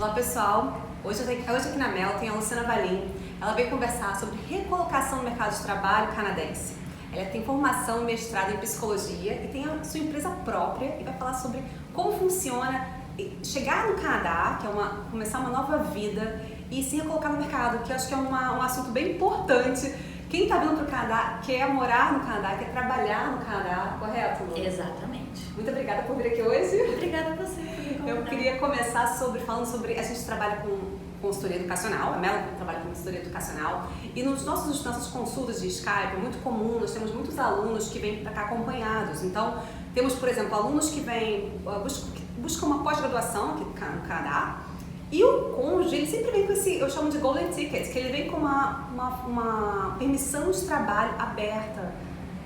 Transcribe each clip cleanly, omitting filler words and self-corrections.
Olá pessoal, hoje aqui na Mel tem a Luciana Valim. Ela veio conversar sobre recolocação no mercado de trabalho canadense. Ela tem formação e mestrado em psicologia e tem a sua empresa própria e vai falar sobre como funciona chegar no Canadá, que é começar uma nova vida e se recolocar no mercado, que eu acho que é um assunto bem importante. Quem está vindo para o Canadá quer morar no Canadá, quer trabalhar no Canadá, correto, Lu? Exatamente. Muito obrigada por vir aqui hoje. Obrigada a você por me convidar. Eu queria começar falando sobre, a gente trabalha com consultoria educacional, a Mel trabalha com consultoria educacional, e nas nossas consultas de Skype é muito comum, nós temos muitos alunos que vêm para cá acompanhados. Então, temos, por exemplo, alunos que vêm, buscam uma pós-graduação aqui no Canadá, e o cônjuge, ele sempre vem com esse, eu chamo de golden ticket, que ele vem com uma permissão de trabalho aberta.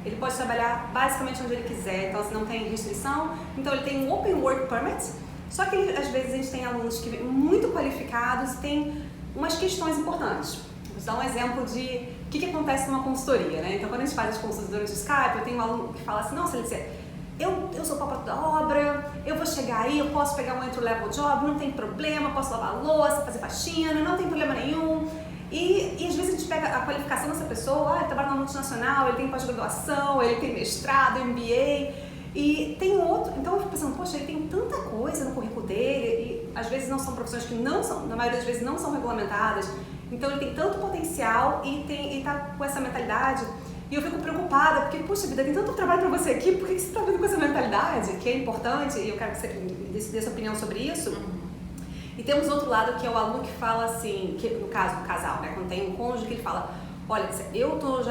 Ele pode trabalhar basicamente onde ele quiser, então assim, não tem restrição. Então ele tem um Open Work Permit, só que às vezes a gente tem alunos que vêm muito qualificados e tem umas questões importantes. Vou dar um exemplo de o que acontece numa consultoria, né? Então quando a gente faz as consultas durante o Skype, eu tenho um aluno que fala assim, nossa, eu sou papa da obra, eu vou chegar aí, eu posso pegar um entry-level job, não tem problema, posso lavar louça, fazer faxina, não tem problema nenhum. E às vezes a gente pega a qualificação dessa pessoa, ele trabalha numa multinacional, ele tem pós-graduação, ele tem mestrado, MBA, e tem outro, então eu fico pensando, poxa, ele tem tanta coisa no currículo dele, e às vezes não são profissões que não são, na maioria das vezes não são regulamentadas, então ele tem tanto potencial e tá com essa mentalidade. E eu fico preocupada, porque, puxa vida, tem tanto trabalho para você aqui, por que você está vindo com essa mentalidade, que é importante, e eu quero que você dê sua opinião sobre isso. E temos outro lado, que é o aluno que fala assim, que no caso do casal, né, quando tem um cônjuge, que ele fala, olha,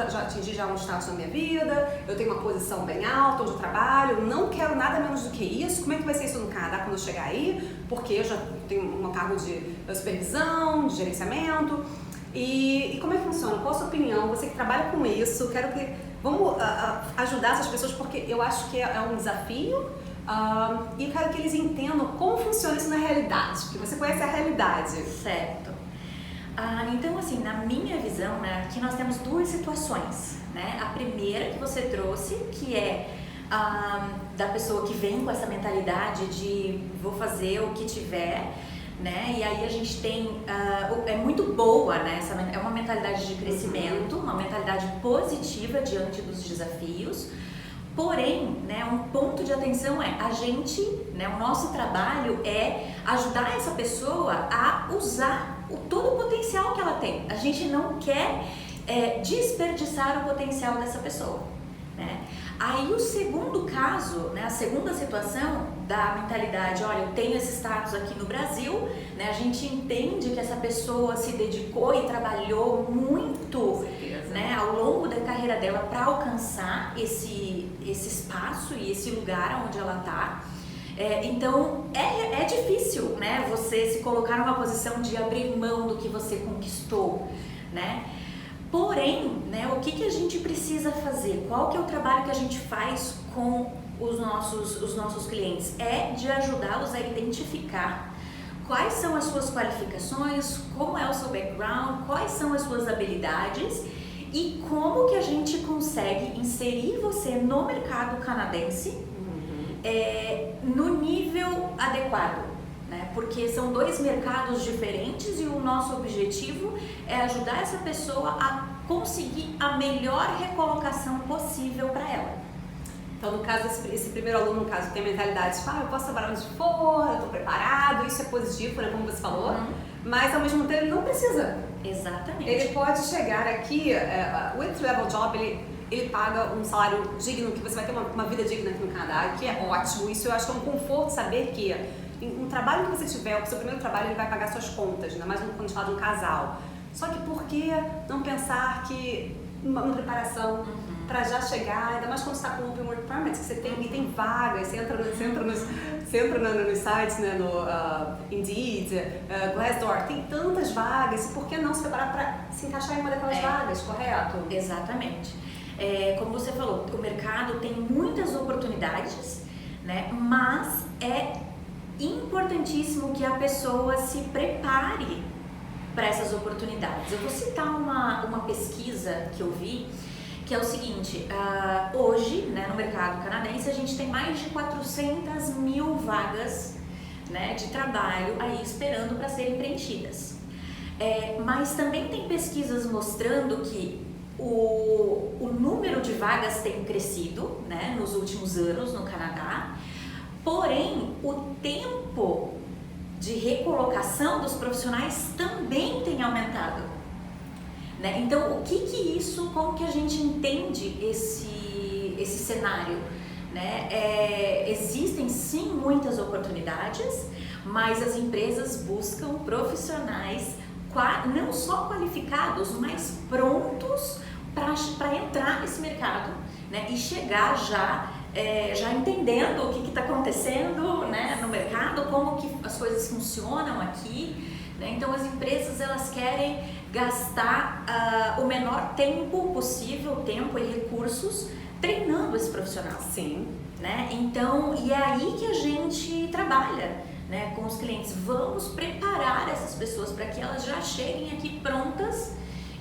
já atingi um status na minha vida, eu tenho uma posição bem alta onde eu trabalho, não quero nada menos do que isso, como é que vai ser isso no Canadá quando eu chegar aí? Porque eu já tenho um cargo de supervisão, de gerenciamento. E como é que funciona? Qual a sua opinião? Você que trabalha com isso, vamos ajudar essas pessoas, porque eu acho que é um desafio e eu quero que eles entendam como funciona isso na realidade, porque você conhece a realidade. Certo. Então, assim, na minha visão, né, aqui nós temos duas situações, né? A primeira que você trouxe, que é da pessoa que vem com essa mentalidade de vou fazer o que tiver, né? E aí a gente tem, é muito boa, né? É uma mentalidade de crescimento, uma mentalidade positiva diante dos desafios. Porém, né, um ponto de atenção é a gente, né, o nosso trabalho é ajudar essa pessoa a usar todo o potencial que ela tem. A gente não quer desperdiçar o potencial dessa pessoa, né? Aí o segundo caso, né, a segunda situação da mentalidade, olha, eu tenho esse status aqui no Brasil, né, a gente entende que essa pessoa se dedicou e trabalhou muito, né, ao longo da carreira dela para alcançar esse espaço e esse lugar onde ela está. Então é difícil, né, você se colocar numa posição de abrir mão do que você conquistou, né? Porém, né, o que a gente precisa fazer? Qual que é o trabalho que a gente faz com os nossos clientes? É de ajudá-los a identificar quais são as suas qualificações, como é o seu background, quais são as suas habilidades e como que a gente consegue inserir você no mercado canadense no nível adequado. Porque são dois mercados diferentes e o nosso objetivo é ajudar essa pessoa a conseguir a melhor recolocação possível para ela. Então, no caso, esse primeiro aluno, no caso, tem a mentalidade de eu posso trabalhar onde for, eu estou preparado, isso é positivo, né, como você falou, mas ao mesmo tempo ele não precisa. Exatamente. Ele pode chegar aqui, o entry-level job, ele paga um salário digno, que você vai ter uma vida digna aqui no Canadá, que é ótimo. Isso eu acho que é um conforto saber que um trabalho que você tiver, o seu primeiro trabalho, ele vai pagar suas contas, ainda mais quando a gente fala de um casal. Só que por que não pensar que uma preparação para já chegar, ainda mais quando você está com o Open Work Permit, que você tem vagas, você entra nos sites, né, no Indeed, Glassdoor, tem tantas vagas, e por que não se preparar para se encaixar em uma daquelas vagas, correto? Exatamente. Como você falou, o mercado tem muitas oportunidades, né, mas é importantíssimo que a pessoa se prepare para essas oportunidades. Eu vou citar uma pesquisa que eu vi, que é o seguinte, hoje, né, no mercado canadense, a gente tem mais de 400 mil vagas né, de trabalho aí esperando para serem preenchidas. Mas também tem pesquisas mostrando que o número de vagas tem crescido, né, nos últimos anos no Canadá, porém o tempo de recolocação dos profissionais também tem aumentado, né? Então, como que a gente entende esse cenário, né? Existem sim muitas oportunidades, mas as empresas buscam profissionais não só qualificados, mas prontos para entrar nesse mercado, né? E chegar já entendendo o que está acontecendo, né, no mercado, como que as coisas funcionam aqui, né? Então as empresas elas querem gastar o menor tempo possível, tempo e recursos treinando esse profissional. Sim. Né? Então, e é aí que a gente trabalha, né, com os clientes. Vamos preparar essas pessoas para que elas já cheguem aqui prontas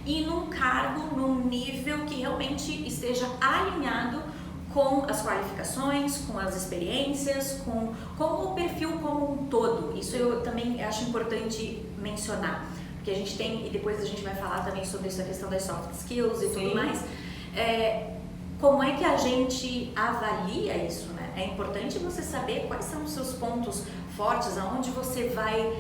e num cargo, num nível que realmente esteja alinhado com as qualificações, com as experiências, com o perfil como um todo. Isso eu também acho importante mencionar, porque a gente tem, e depois a gente vai falar também sobre essa questão das soft skills e tudo mais. Como é que a gente avalia isso, né? É importante você saber quais são os seus pontos fortes, aonde você vai,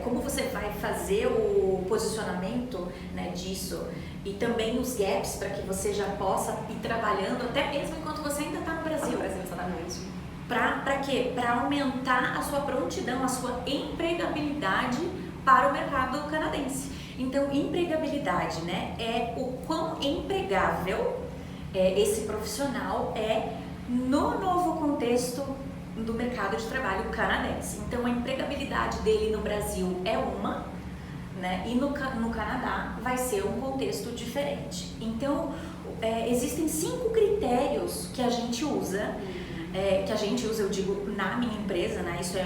como você vai fazer o posicionamento, né, disso, e também os gaps para que você já possa ir trabalhando até mesmo enquanto você ainda está no Brasil. Exatamente. Para quê? Para aumentar a sua prontidão, a sua empregabilidade para o mercado canadense. Então, empregabilidade, né, é o quão empregável esse profissional é no novo contexto do mercado de trabalho canadense. Então, a empregabilidade dele no Brasil é uma, né, e no Canadá vai ser um contexto diferente. Então, existem 5 critérios que a gente usa, eu digo, na minha empresa, né, isso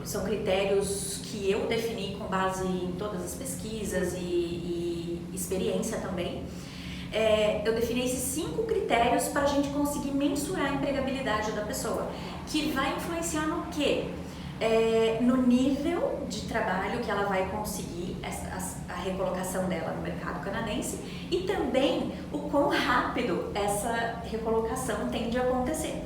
são critérios que eu defini com base em todas as pesquisas e experiência também. Eu defini esses 5 critérios para a gente conseguir mensurar a empregabilidade da pessoa, que vai influenciar no quê? No nível de trabalho que ela vai conseguir a recolocação dela no mercado canadense e também o quão rápido essa recolocação tende a acontecer.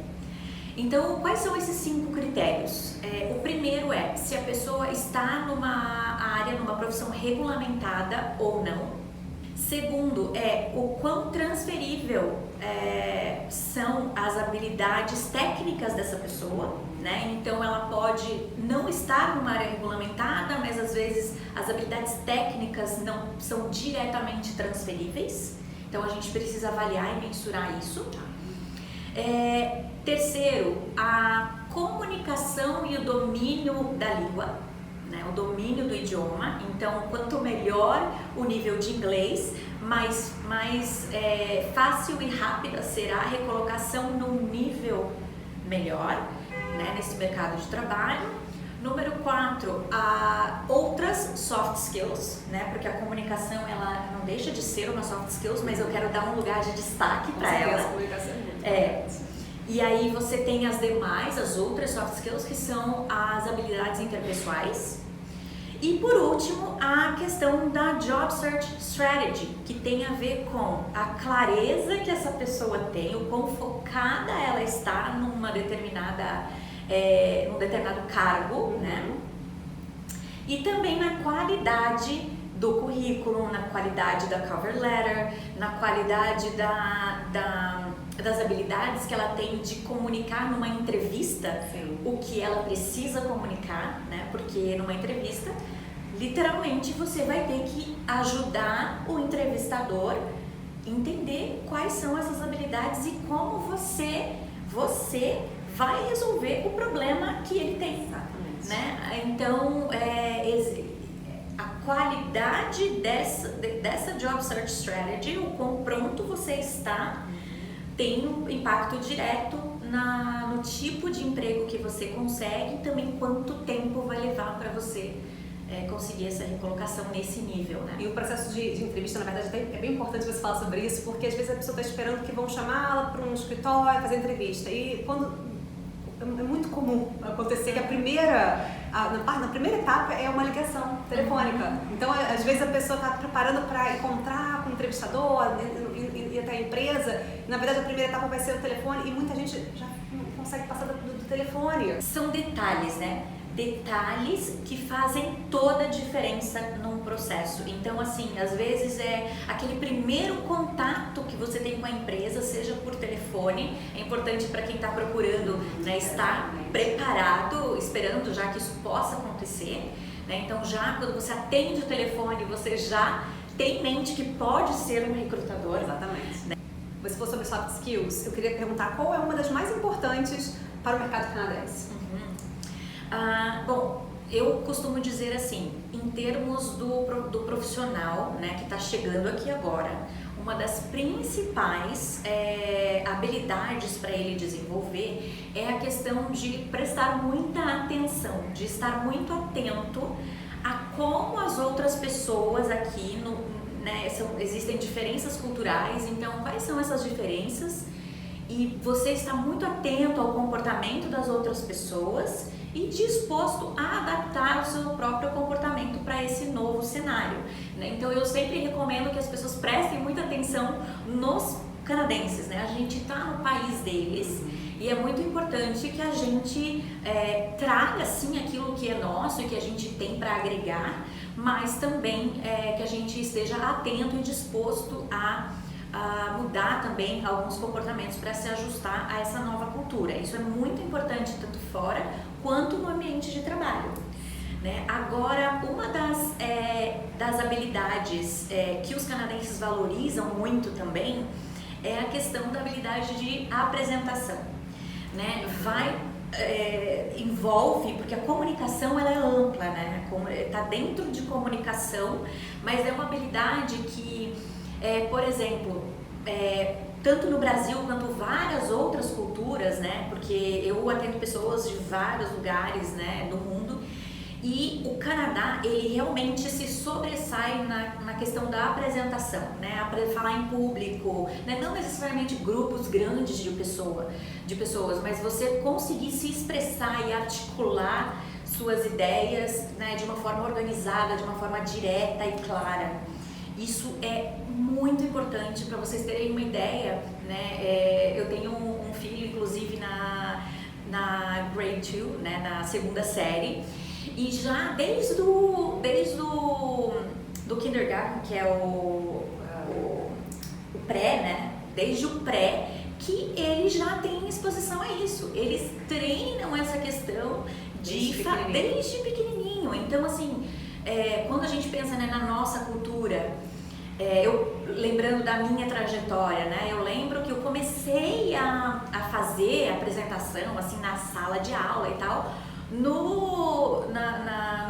Então, quais são esses 5 critérios? O primeiro é se a pessoa está numa área, numa profissão regulamentada ou não. Segundo é o quão transferível são as habilidades técnicas dessa pessoa, né? Então ela pode não estar numa área regulamentada, mas às vezes as habilidades técnicas não são diretamente transferíveis. Então a gente precisa avaliar e mensurar isso. Terceiro, a comunicação e o domínio da língua, né, o domínio do idioma. Então, quanto melhor o nível de inglês, mais fácil e rápida será a recolocação num nível melhor, né, nesse mercado de trabalho. Número 4, outras soft skills, né, porque a comunicação ela não deixa de ser uma soft skills, mas eu quero dar um lugar de destaque para ela. A comunicação é muito E aí você tem as outras soft skills, que são as habilidades interpessoais. E por último, a questão da Job Search Strategy, que tem a ver com a clareza que essa pessoa tem, o quão focada ela está num determinado cargo, né? E também na qualidade do currículo, na qualidade da cover letter, na qualidade das habilidades que ela tem de comunicar numa entrevista. Sim. O que ela precisa comunicar, né? Porque numa entrevista, literalmente você vai ter que ajudar o entrevistador a entender quais são essas habilidades e como você vai resolver o problema que ele tem. Exatamente. Né? Então, a qualidade dessa Job Search Strategy, o quão pronto você está, tem um impacto direto no tipo de emprego que você consegue e também quanto tempo vai levar para você conseguir essa recolocação nesse nível, né? E o processo de entrevista, na verdade, é bem importante você falar sobre isso, porque às vezes a pessoa está esperando que vão chamá-la para um escritório fazer entrevista. E quando é muito comum acontecer que na primeira etapa é uma ligação telefônica. Então, às vezes a pessoa está preparando para encontrar com o entrevistador, ir até a empresa. Na verdade, a primeira etapa vai ser o telefone e muita gente já não consegue passar do telefone. São detalhes, né? Detalhes que fazem toda a diferença num processo. Então, assim, às vezes é aquele primeiro contato que você tem com a empresa, seja por telefone. É importante para quem está procurando, né, estar preparado, esperando já que isso possa acontecer, né? Então, já quando você atende o telefone, você já tem em mente que pode ser um recrutador. Exatamente. Né? Se for sobre soft skills, eu queria perguntar qual é uma das mais importantes para o mercado canadense. Bom, eu costumo dizer assim, em termos do profissional, né, que está chegando aqui agora, uma das principais habilidades para ele desenvolver é a questão de prestar muita atenção, de estar muito atento a como as outras pessoas aqui, existem diferenças culturais, então quais são essas diferenças? E você está muito atento ao comportamento das outras pessoas e disposto a adaptar o seu próprio comportamento para esse novo cenário, né? Então eu sempre recomendo que as pessoas prestem muita atenção nos canadenses, né? A gente está no país deles e é muito importante que a gente traga sim aquilo que é nosso e que a gente tem para agregar, mas também que a gente esteja atento e disposto a mudar também alguns comportamentos para se ajustar a essa nova cultura. Isso é muito importante tanto fora quanto no ambiente de trabalho, né? Agora, uma das habilidades que os canadenses valorizam muito também é a questão da habilidade de apresentação, né? Envolve, porque a comunicação ela é ampla, né? Está dentro de comunicação, mas é uma habilidade que por exemplo, tanto no Brasil quanto várias outras culturas, né? Porque eu atendo pessoas de vários lugares, né, do mundo, e o Canadá, ele realmente se sobressai na questão da apresentação, né? Falar em público, né? Não necessariamente grupos grandes de pessoas, mas você conseguir se expressar e articular suas ideias, né, de uma forma organizada, de uma forma direta e clara. Isso é muito importante para vocês terem uma ideia, né? Eu tenho um filho, inclusive, na grade 2, né, na segunda série, e já desde o kindergarten, que é o pré, né? Desde o pré, que eles já têm exposição a isso. Eles treinam essa questão desde pequenininho. Então, assim, quando a gente pensa, né, na nossa cultura, lembrando da minha trajetória, né, eu lembro que eu comecei a fazer apresentação assim na sala de aula e tal no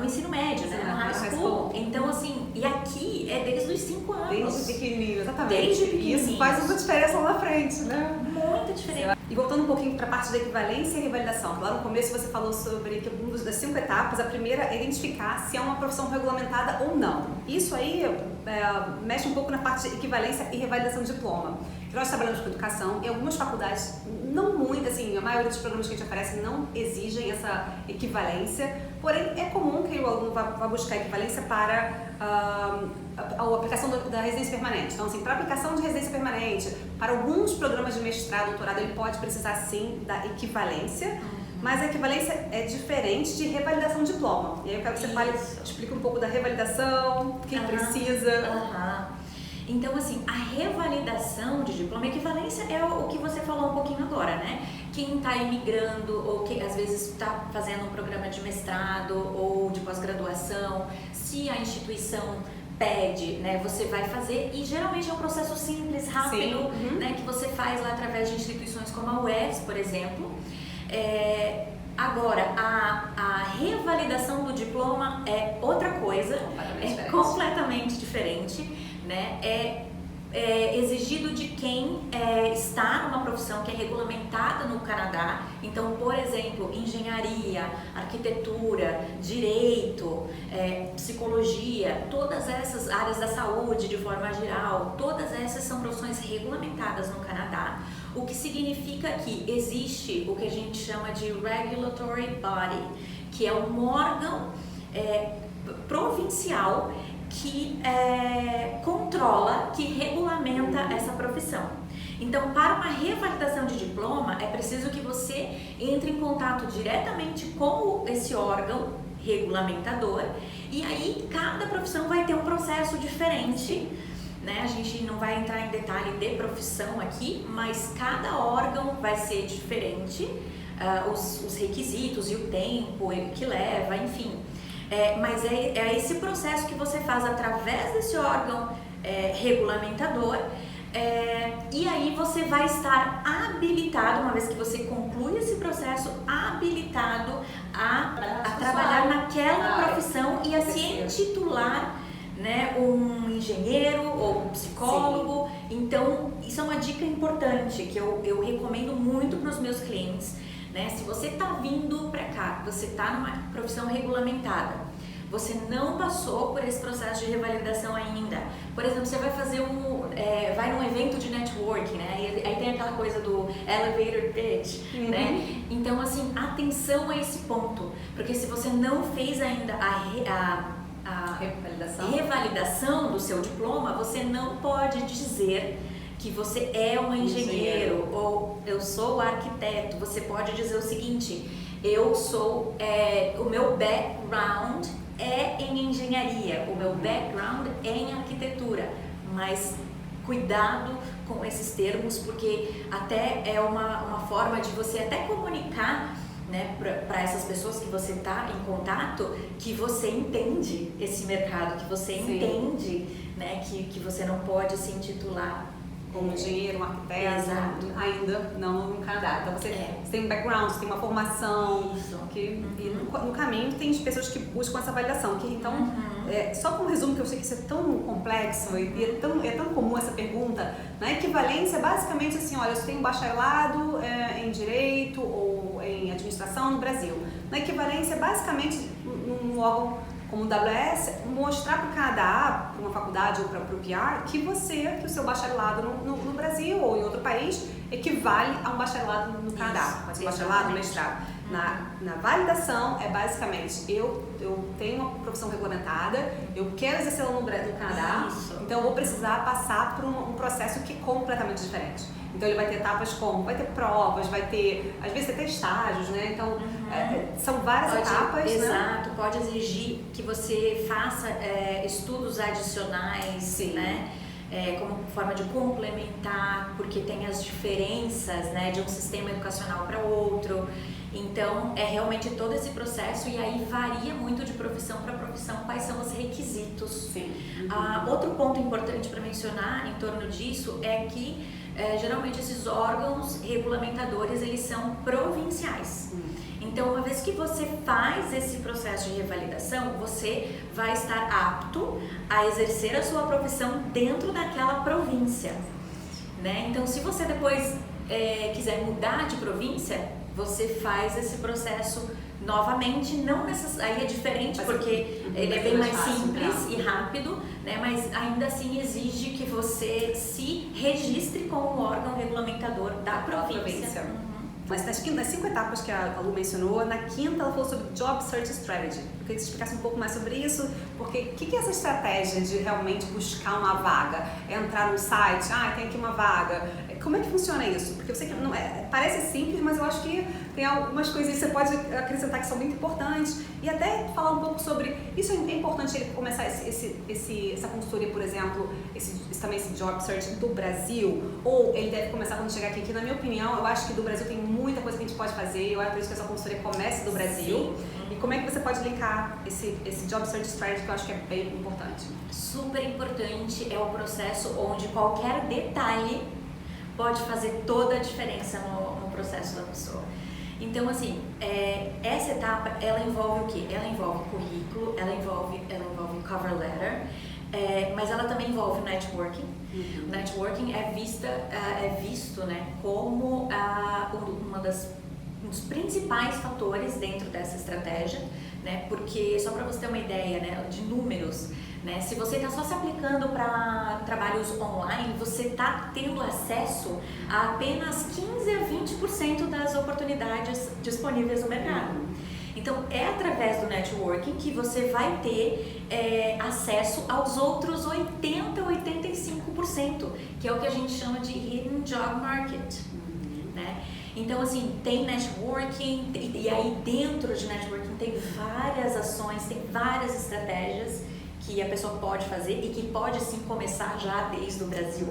ensino médio, né, no high school. Então, assim, e aqui é desde os 5 anos. Desde pequenininho, exatamente. Desde pequenininho. Isso faz uma diferença lá na frente, né? Muita diferença. E voltando um pouquinho para a parte da equivalência e revalidação. Lá no começo você falou sobre que uma das 5 etapas, a primeira é identificar se é uma profissão regulamentada ou não. Isso aí mexe um pouco na parte de equivalência e revalidação de diploma. Nós trabalhamos com educação e algumas faculdades, não muito, assim, a maioria dos programas que a gente oferece não exigem essa equivalência, porém é comum que o aluno vá buscar equivalência para a aplicação da residência permanente. Então, assim, para a aplicação de residência permanente, para alguns programas de mestrado, doutorado, ele pode precisar sim da equivalência, mas a equivalência é diferente de revalidação de diploma. E aí eu quero que você explique um pouco da revalidação, o que precisa. Então, assim, a revalidação de diploma, a equivalência é o que você falou um pouquinho agora, né? Quem está imigrando ou que às vezes está fazendo um programa de mestrado ou de pós-graduação, se a instituição pede, né, você vai fazer, e geralmente é um processo simples, rápido, né, que você faz lá através de instituições como a UES, por exemplo. Agora, a revalidação do diploma é outra coisa, completamente diferente, né? É exigido de quem está numa profissão que é regulamentada no Canadá. Então, por exemplo, engenharia, arquitetura, direito, psicologia, todas essas áreas da saúde de forma geral, todas essas são profissões regulamentadas no Canadá. o que significa que existe o que a gente chama de regulatory body, que é um órgão provincial que controla, que regulamenta essa profissão. Então, para uma revalidação de diploma, é preciso que você entre em contato diretamente com esse órgão regulamentador, e aí cada profissão vai ter um processo diferente, né? A gente não vai entrar em detalhe de profissão aqui, mas cada órgão vai ser diferente, os requisitos e o tempo que leva, enfim. Mas é esse processo que você faz através desse órgão regulamentador, e aí você vai estar habilitado, uma vez que você conclui esse processo, habilitado a trabalhar naquela profissão e a se intitular, né, um engenheiro ou um psicólogo. Sim. Então, isso é uma dica importante que eu recomendo muito para os meus clientes, né? Se você está vindo para cá, você está numa profissão regulamentada, você não passou por esse processo de revalidação ainda. Por exemplo, você vai fazer vai num evento de networking, né? Aí tem aquela coisa do elevator pitch, né? Então, assim, atenção a esse ponto, porque se você não fez ainda a revalidação do seu diploma, você não pode dizer que você é um engenheiro ou eu sou arquiteto. Você pode dizer o seguinte: eu sou, o meu background é em engenharia, o meu background é em arquitetura, mas cuidado com esses termos, porque até é uma forma de você até comunicar, né, para essas pessoas que você está em contato, que você entende esse mercado, que você entende, né, que você não pode se intitular como engenheiro, um arquiteto, ainda não no Canadá. Então você tem um background, você tem uma formação, e no caminho tem pessoas que buscam essa validação. Então, só como resumo, que eu sei que isso é tão complexo e é tão comum essa pergunta, na equivalência é basicamente assim: olha, eu tenho um bacharelado em Direito ou em Administração no Brasil. Na equivalência é basicamente num órgão como o WS, mostrar para o Canadá, para uma faculdade ou para o PR, que o seu bacharelado no Brasil ou em outro país equivale a um bacharelado no Canadá. Pode ser bacharelado, mestrado. Na validação é basicamente, eu tenho uma profissão regulamentada, eu quero exercê-la no Canadá, então eu vou precisar passar por um processo que é completamente diferente. Então ele vai ter etapas como, vai ter provas, vai ter, às vezes até estágios, né? Então são várias etapas, exato, né? Pode exigir que você faça estudos adicionais, né? Como forma de complementar, porque tem as diferenças, né, de um sistema educacional para outro. Então é realmente todo esse processo, e aí varia muito de profissão para profissão quais são os requisitos. Sim. Outro ponto importante para mencionar em torno disso é que geralmente esses órgãos regulamentadores, eles são provinciais. Então, uma vez que você faz esse processo de revalidação, você vai estar apto a exercer a sua profissão dentro daquela província, né? Então, se você depois quiser mudar de província, você faz esse processo novamente. Não aí é diferente, porque ele é bem mais simples e rápido, né? Mas ainda assim exige que você se registre com o órgão regulamentador da província. Mas nas 5 etapas que a Lu mencionou, na 5ª ela falou sobre Job Search Strategy. Eu queria que você explicasse um pouco mais sobre isso, porque o que é essa estratégia de realmente buscar uma vaga? É entrar no site, tem aqui uma vaga. Como é que funciona isso? Porque eu sei que não parece simples, mas eu acho que tem algumas coisas que você pode acrescentar que são muito importantes, e até falar um pouco sobre isso. É importante ele começar essa consultoria, por exemplo, também esse Job Search do Brasil, ou ele deve começar quando chegar aqui? Na minha opinião, eu acho que do Brasil tem muita coisa que a gente pode fazer, eu acho por isso que essa consultoria comece do Brasil. E como é que você pode linkar esse Job Search Strategy, que eu acho que é bem importante? Super importante, é um processo onde qualquer detalhe pode fazer toda a diferença no processo da pessoa. Então, assim, essa etapa, ela envolve o quê? Ela envolve currículo, ela envolve cover letter, mas ela também envolve networking. Networking é visto, né, como um dos principais fatores dentro dessa estratégia, né? Porque, só para você ter uma ideia, né, de números, né, se você está só se aplicando para trabalhos online, você está tendo acesso a apenas 15 a 20% das oportunidades disponíveis no mercado. Então, é através do networking que você vai ter acesso aos outros 80 a 85%, que é o que a gente chama de hidden job market, né? Então, assim, tem networking, e aí dentro de networking tem várias ações, tem várias estratégias que a pessoa pode fazer e que pode, sim, começar já desde o Brasil,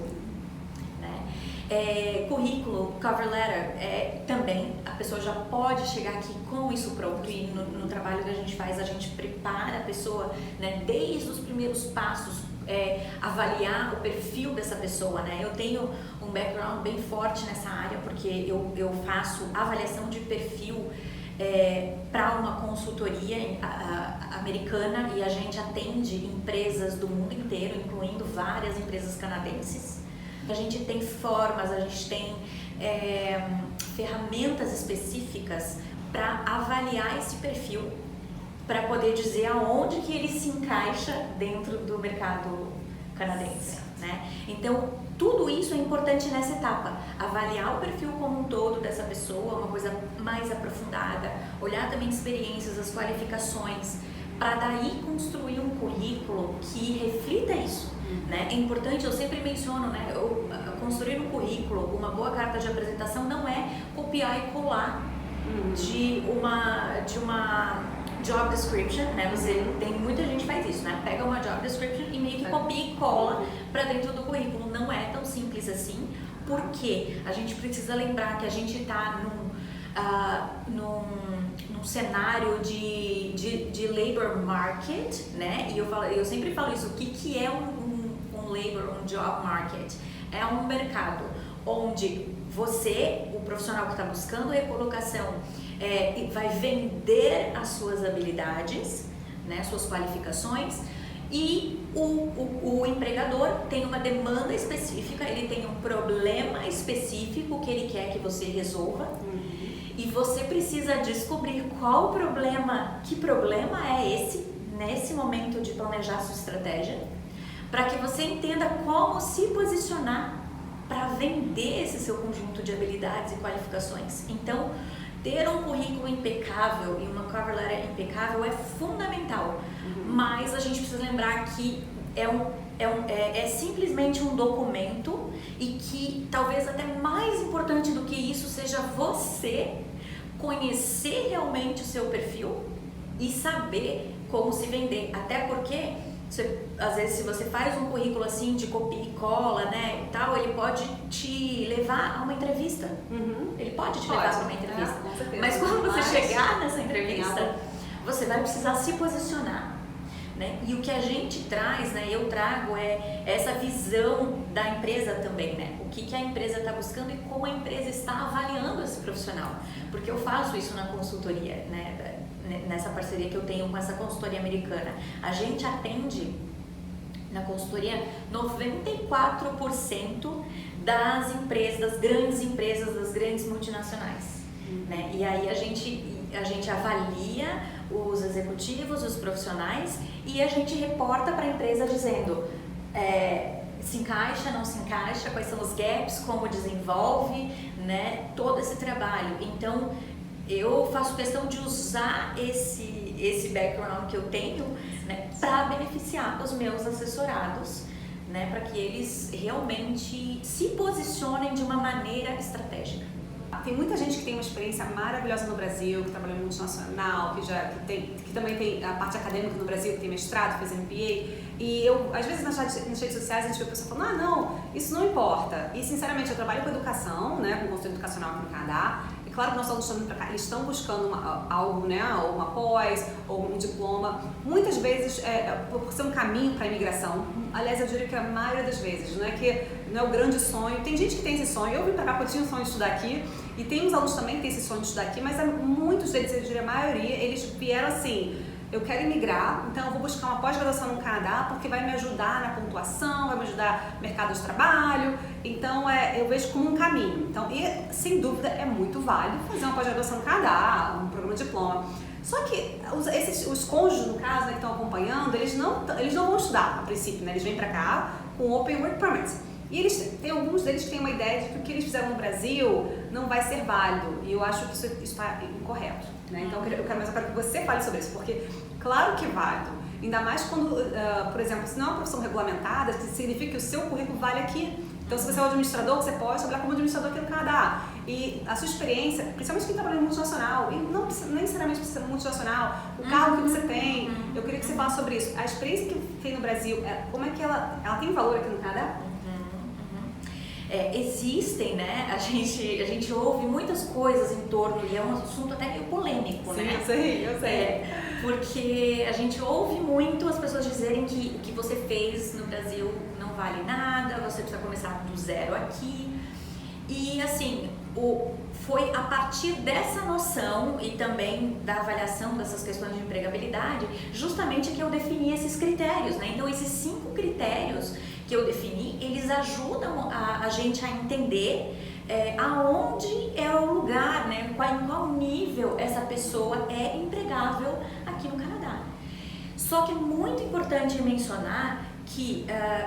né? Currículo, cover letter, também a pessoa já pode chegar aqui com isso pronto, e no trabalho que a gente faz, a gente prepara a pessoa, né, desde os primeiros passos, avaliar o perfil dessa pessoa, né? Eu tenho um background bem forte nessa área, porque eu faço avaliação de perfil para uma consultoria americana, e a gente atende empresas do mundo inteiro, incluindo várias empresas canadenses. A gente tem formas, a gente tem ferramentas específicas para avaliar esse perfil, para poder dizer aonde que ele se encaixa dentro do mercado canadense, né? Então, tudo isso é importante nessa etapa, avaliar o perfil como um todo dessa pessoa, uma coisa mais aprofundada, olhar também experiências, as qualificações, para daí construir um currículo que reflita isso, né? É importante, eu sempre menciono, né, construir um currículo, uma boa carta de apresentação não é copiar e colar de uma job description, né? Muita gente faz isso, né? Pega uma job description e meio que copia e cola para dentro do currículo. Não é tão simples assim, porque a gente precisa lembrar que a gente está num cenário de labor market, né? E eu sempre falo isso. O que é um job market? É um mercado onde você, o profissional que está buscando recolocação, vai vender as suas habilidades, né, suas qualificações, e o empregador tem uma demanda específica, ele tem um problema específico que ele quer que você resolva, e você precisa descobrir que problema é esse, nesse momento de planejar sua estratégia, para que você entenda como se posicionar para vender esse seu conjunto de habilidades e qualificações. Então, ter um currículo impecável e uma cover letter impecável é fundamental, mas a gente precisa lembrar que é simplesmente um documento, e que talvez até mais importante do que isso seja você conhecer realmente o seu perfil e saber como se vender, até porque às vezes, se você faz um currículo assim de copia e cola, né, e tal, ele pode te levar a uma entrevista. Ele pode te levar para uma entrevista. Com certeza. Mas quando você chegar nessa entrevista, você vai precisar se posicionar, né? E o que a gente traz, né, eu trago essa visão da empresa também, né? O que a empresa está buscando e como a empresa está avaliando esse profissional. Porque eu faço isso na consultoria, né? Nessa parceria que eu tenho com essa consultoria americana. A gente atende na consultoria 94% das empresas, das grandes multinacionais, né? E aí a gente avalia os executivos, os profissionais, e a gente reporta para a empresa dizendo se encaixa, não se encaixa, quais são os gaps, como desenvolve, né, todo esse trabalho. Então, eu faço questão de usar esse background que eu tenho, né, para beneficiar os meus assessorados, né, para que eles realmente se posicionem de uma maneira estratégica. Tem muita gente que tem uma experiência maravilhosa no Brasil, que trabalha em multinacional, que também tem a parte acadêmica no Brasil, que tem mestrado, fez MBA. E eu, às vezes, nas redes sociais, a gente vê a pessoa falando, não, isso não importa. E, sinceramente, eu trabalho com educação, né, com consultoria educacional aqui no Canadá. E, claro que nossos alunos estão vindo para cá, eles estão buscando algo, né, ou uma pós, ou um diploma. Muitas vezes, por ser um caminho para a imigração, aliás, eu diria que a maioria das vezes, não é o grande sonho. Tem gente que tem esse sonho, eu vim para cá porque eu tinha um sonho de estudar aqui, e tem uns alunos também que têm esse sonho de estudar aqui, mas muitos deles, eu diria a maioria, eles vieram assim, eu quero imigrar, então eu vou buscar uma pós-graduação no Canadá porque vai me ajudar na pontuação, vai me ajudar no mercado de trabalho, então eu vejo como um caminho. Então, e sem dúvida é muito válido fazer uma pós-graduação no Canadá, um programa de diploma. Só que os cônjuges, no caso, né, que estão acompanhando, eles não vão estudar, a princípio, né? Eles vêm para cá com Open Work Permit. E tem alguns deles que têm uma ideia de que o que eles fizeram no Brasil não vai ser válido. E eu acho que isso está incorreto, né? Então eu quero que você fale sobre isso, porque claro que é válido. Ainda mais quando, por exemplo, se não é uma profissão regulamentada, significa que o seu currículo vale aqui. Então, se você é um administrador, você pode trabalhar como administrador aqui no Canadá. E a sua experiência, principalmente quem trabalha em multinacional, e não necessariamente precisa ser multinacional, o carro que você tem, eu queria que você falasse sobre isso. A experiência que tem no Brasil, como é que ela tem valor aqui no Canadá? Existem, né? A gente ouve muitas coisas em torno, e é um assunto até meio polêmico, sim, né? Eu sei. Porque a gente ouve muito as pessoas dizerem que o que você fez no Brasil não vale nada, você precisa começar do zero aqui. E assim, foi a partir dessa noção e também da avaliação dessas questões de empregabilidade, justamente que eu defini esses critérios, né? Então, esses 5 critérios que eu defini, eles ajudam a gente a entender aonde é o lugar, né? Em qual nível essa pessoa é empregável aqui no Canadá. Só que é muito importante mencionar que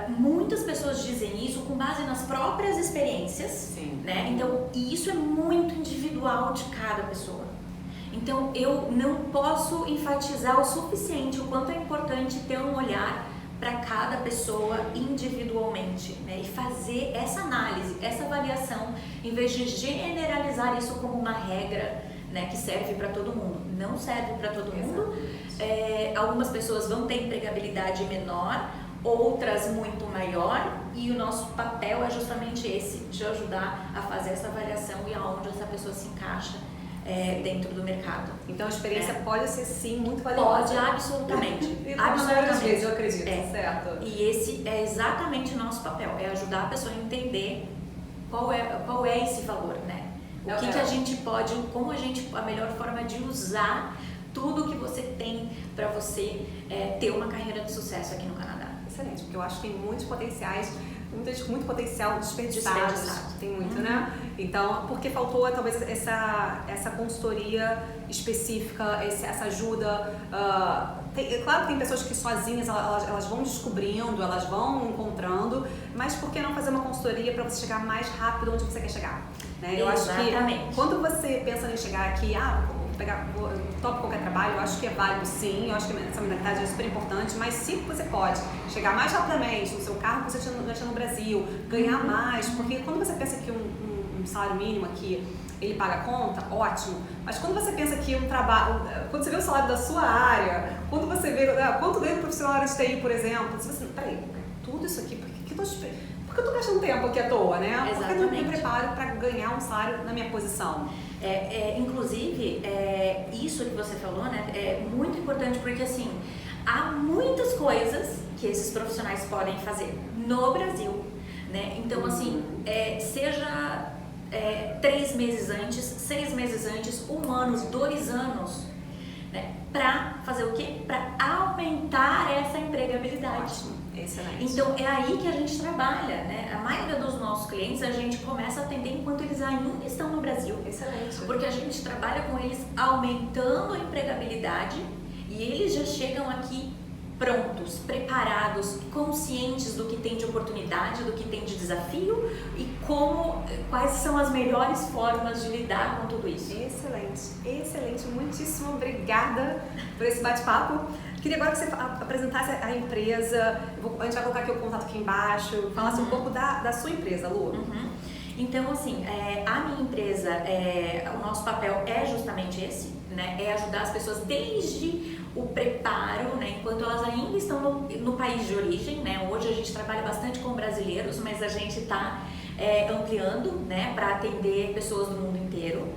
muitas pessoas dizem isso com base nas próprias experiências, sim, né? Então, isso é muito individual de cada pessoa. Então, eu não posso enfatizar o suficiente o quanto é importante ter um olhar para cada pessoa individualmente, né? E fazer essa análise, essa avaliação, em vez de generalizar isso como uma regra, né, que serve para todo mundo. Não serve para todo mundo. Algumas pessoas vão ter empregabilidade menor, outras muito maior, e o nosso papel é justamente esse, de ajudar a fazer essa avaliação e aonde essa pessoa se encaixa dentro do mercado. Então a experiência pode ser sim muito valiosa. Pode, absolutamente. E absolutamente. Vezes, eu acredito, certo. E esse é exatamente o nosso papel, é ajudar a pessoa a entender qual é esse valor, né? O que a gente pode, a melhor forma de usar tudo que você tem para você ter uma carreira de sucesso aqui no Canadá. Excelente, porque eu acho que tem muitos potenciais, muito potencial desperdiçado. Tem muito, né? Então, porque faltou talvez essa consultoria específica, essa ajuda. Claro que tem pessoas que sozinhas elas vão descobrindo, elas vão encontrando, mas por que não fazer uma consultoria para você chegar mais rápido onde você quer chegar? Né? Eu acho que quando você pensa em chegar aqui, topo qualquer trabalho, eu acho que é válido sim, eu acho que essa mentalidade é super importante, mas se você pode chegar mais rapidamente no seu carro que você já tinha no Brasil, ganhar mais, porque quando você pensa que um salário mínimo aqui, ele paga a conta, ótimo, mas quando você pensa que um trabalho, quando você vê o salário da sua área, quando você vê quanto ganha um profissional de TI, por exemplo, você pensa, peraí, tudo isso aqui, por que eu tô gastando tempo aqui à toa, né? Exatamente. Por que eu não me preparo para ganhar um salário na minha posição? Inclusive, isso que você falou, né, é muito importante porque, assim, há muitas coisas que esses profissionais podem fazer no Brasil, né? Então, assim, seja 3 meses antes, 6 meses antes, 1 ano, 2 anos, né, para fazer o quê? Para aumentar essa empregabilidade. Ótimo. Excelente. Então é aí que a gente trabalha, né? A maioria dos nossos clientes a gente começa a atender enquanto eles ainda estão no Brasil. Excelente. Porque a gente trabalha com eles aumentando a empregabilidade e eles já chegam aqui prontos, preparados, conscientes do que tem de oportunidade, do que tem de desafio e quais são as melhores formas de lidar com tudo isso. Excelente, excelente. Muitíssimo obrigada por esse bate-papo. Queria agora que você apresentasse a empresa, a gente vai colocar aqui o contato aqui embaixo, falasse um pouco da sua empresa, Lu. Então, assim, a minha empresa, o nosso papel é justamente esse, né? É ajudar as pessoas desde o preparo, né? Enquanto elas ainda estão no país de origem, né? Hoje a gente trabalha bastante com brasileiros, mas a gente está ampliando, né? Para atender pessoas do mundo inteiro.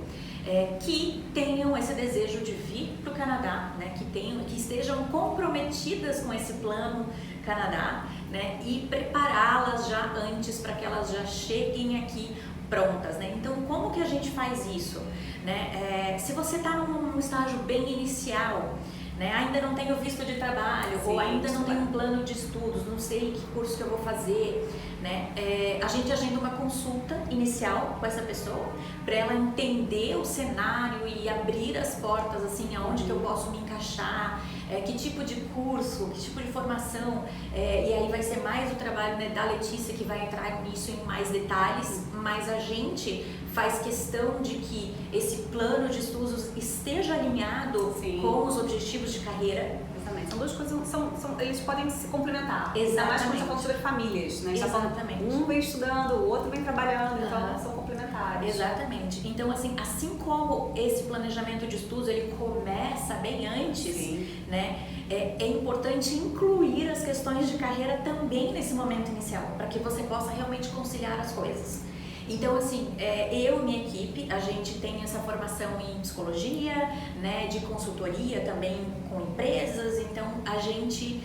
Que tenham esse desejo de vir para o Canadá, né? Que estejam comprometidas com esse plano Canadá, né? E prepará-las já antes para que elas já cheguem aqui prontas, né? Então, como que a gente faz isso, né? Se você está num estágio bem inicial, né? Ainda não tenho visto de trabalho, Sim, ou ainda não tenho um plano de estudos, não sei que curso que eu vou fazer, né? A gente agenda uma consulta inicial com essa pessoa para ela entender o cenário e abrir as portas, assim, aonde que eu posso me encaixar, que tipo de curso, que tipo de formação, e aí vai ser mais o trabalho, né, da Letícia que vai entrar nisso em mais detalhes, mas a gente faz questão de que esse plano de estudos esteja alinhado Sim. com os objetivos de carreira. Exatamente. São duas coisas, eles podem se complementar. Exatamente. Ainda mais quando você fala sobre famílias, né? Exatamente. Um vem estudando, o outro vem trabalhando, Uhum. então são complementares. Exatamente. Então, assim como esse planejamento de estudos ele começa bem antes, Sim. né? É importante incluir as questões de carreira também nesse momento inicial, para que você possa realmente conciliar as coisas. Então, assim, eu e minha equipe, a gente tem essa formação em psicologia, né, de consultoria também com empresas, então a gente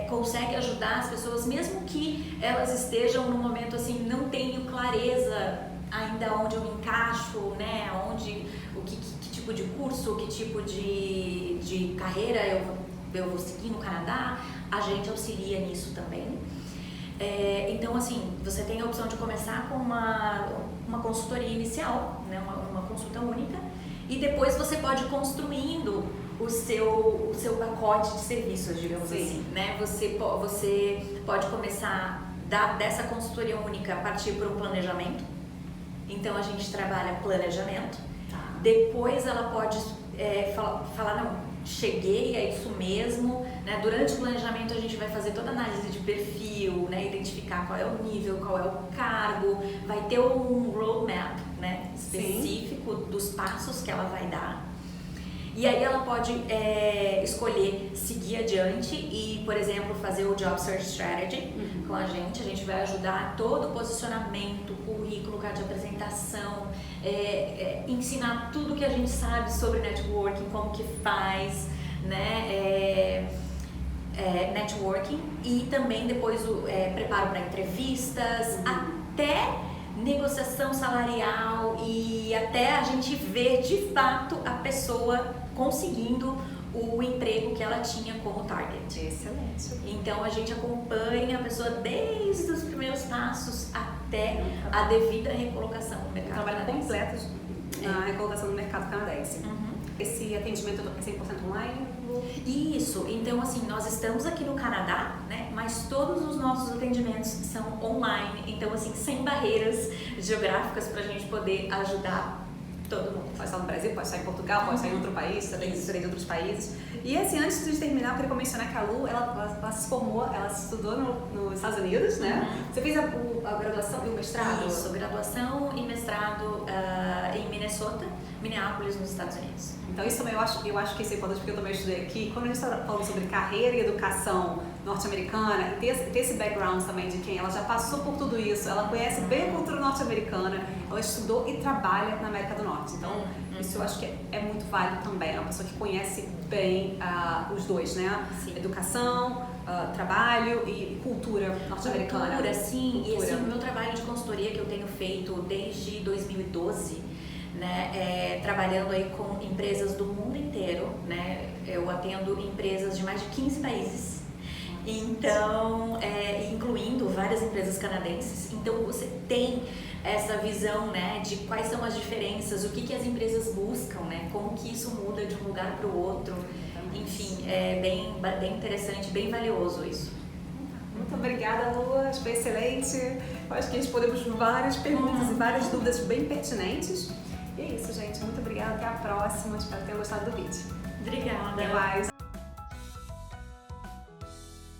consegue ajudar as pessoas, mesmo que elas estejam no momento assim, não tenham clareza ainda onde eu me encaixo, né, que tipo de curso, que tipo de carreira eu vou seguir no Canadá, a gente auxilia nisso também. Então, assim, você tem a opção de começar com uma consultoria inicial, né, uma consulta única, e depois você pode ir construindo o seu pacote de serviços, digamos Sim. assim, né? Você pode começar dessa consultoria única a partir para um planejamento. Então, a gente trabalha planejamento. Depois ela pode falar, não, cheguei, é isso mesmo, né? Durante o planejamento a gente vai fazer toda a análise de perfil, né? Identificar qual é o nível, qual é o cargo, vai ter um roadmap, né? Específico dos passos que ela vai dar. E aí ela pode escolher seguir adiante e, por exemplo, fazer o Job Search Strategy com a gente vai ajudar todo o posicionamento, currículo, carta de apresentação, ensinar tudo que a gente sabe sobre networking, como que faz, né, networking, e também depois o preparo para entrevistas, até negociação salarial e até a gente ver de fato a pessoa conseguindo o emprego que ela tinha como target. Excelente. Então a gente acompanha a pessoa desde os primeiros passos até a devida recolocação no mercado Trabalho canadense. completo na recolocação no mercado canadense. Esse atendimento é 100% online? Isso, então assim, nós estamos aqui no Canadá, né, mas todos os nossos atendimentos são online, então assim, sem barreiras geográficas pra gente poder ajudar todo mundo. Pode estar no Brasil, pode estar em Portugal, pode estar em outro país, também de outros países. E assim, antes de terminar, eu queria mencionar que a Lu, ela se formou, ela estudou nos Estados Unidos, né? Você fez a graduação e o mestrado? Isso, graduação e mestrado em Minneapolis, nos Estados Unidos. Então isso também eu acho que isso é importante, porque eu também estudei aqui. Quando a gente está falando sobre carreira e educação norte-americana, ter esse background também de quem ela já passou por tudo isso, ela conhece bem a cultura norte-americana, ela estudou e trabalha na América do Norte. Então isso eu acho que é muito válido também, é uma pessoa que conhece bem os dois, né? Sim. Educação, trabalho e cultura norte-americana. Cultura, sim. E assim, o meu trabalho de consultoria que eu tenho feito desde 2012, né, trabalhando aí com empresas do mundo inteiro, né, eu atendo empresas de mais de 15 países, então, incluindo várias empresas canadenses, então você tem essa visão, né, de quais são as diferenças, o que as empresas buscam, né, como que isso muda de um lugar para o outro, enfim, é bem interessante, bem valioso isso. Muito obrigada, Lu, foi excelente, eu acho que respondemos várias perguntas e várias dúvidas bem pertinentes. E é isso, gente. Muito obrigada. Até a próxima. Espero que tenham gostado do vídeo. Obrigada. Até mais.